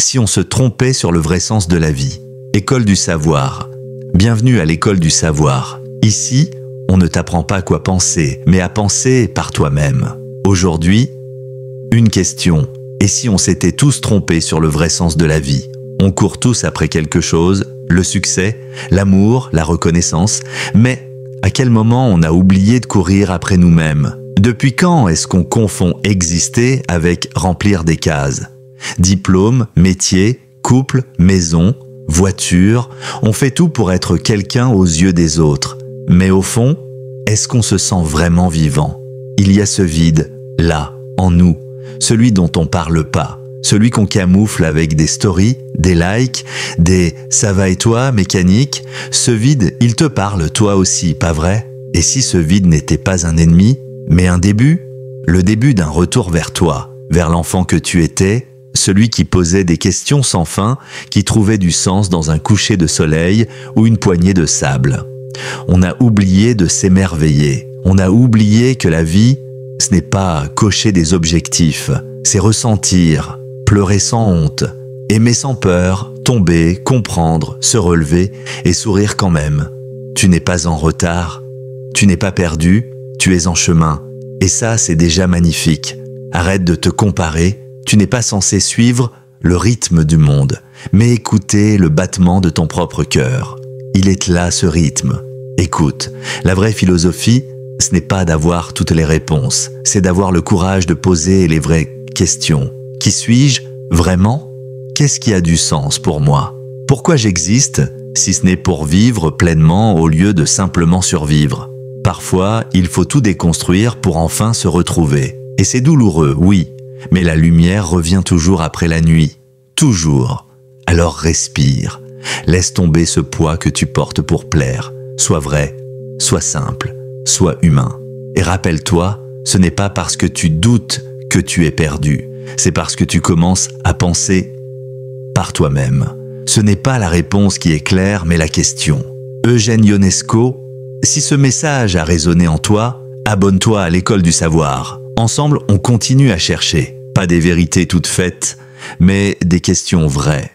si on se trompait sur le vrai sens de la vie? École du savoir. Bienvenue à l'école du savoir. Ici, on ne t'apprend pas quoi penser, mais à penser par toi-même. Aujourd'hui, une question. Et si on s'était tous trompés sur le vrai sens de la vie? On court tous après quelque chose, le succès, l'amour, la reconnaissance, mais à quel moment on a oublié de courir après nous-mêmes? Depuis quand est-ce qu'on confond exister avec remplir des cases? Diplôme, métier, couple, maison, voiture, on fait tout pour être quelqu'un aux yeux des autres. Mais au fond, est-ce qu'on se sent vraiment vivant? Il y a ce vide, là, en nous, celui dont on parle pas, celui qu'on camoufle avec des stories, des likes, des « ça va et toi » mécaniques. Ce vide, il te parle toi aussi, pas vrai? Et si ce vide n'était pas un ennemi, mais un début? Le début d'un retour vers toi, vers l'enfant que tu étais, celui qui posait des questions sans fin, qui trouvait du sens dans un coucher de soleil ou une poignée de sable. On a oublié de s'émerveiller. On a oublié que la vie, ce n'est pas cocher des objectifs, c'est ressentir, pleurer sans honte, aimer sans peur, tomber, comprendre, se relever et sourire quand même. Tu n'es pas en retard, tu n'es pas perdu, tu es en chemin. Et ça, c'est déjà magnifique. Arrête de te comparer, tu n'es pas censé suivre le rythme du monde, mais écouter le battement de ton propre cœur. Il est là ce rythme. Écoute, la vraie philosophie, ce n'est pas d'avoir toutes les réponses, c'est d'avoir le courage de poser les vraies questions. Qui suis-je vraiment? Qu'est-ce qui a du sens pour moi? Pourquoi j'existe, si ce n'est pour vivre pleinement au lieu de simplement survivre? Parfois, il faut tout déconstruire pour enfin se retrouver. Et c'est douloureux, oui, mais la lumière revient toujours après la nuit. Toujours. Alors respire. Laisse tomber ce poids que tu portes pour plaire. Sois vrai, sois simple, sois humain. Et rappelle-toi, ce n'est pas parce que tu doutes que tu es perdu. C'est parce que tu commences à penser par toi-même. Ce n'est pas la réponse qui est claire, mais la question. Eugène Ionesco, si ce message a résonné en toi, abonne-toi à l'école du savoir. Ensemble, on continue à chercher. Pas des vérités toutes faites, mais des questions vraies.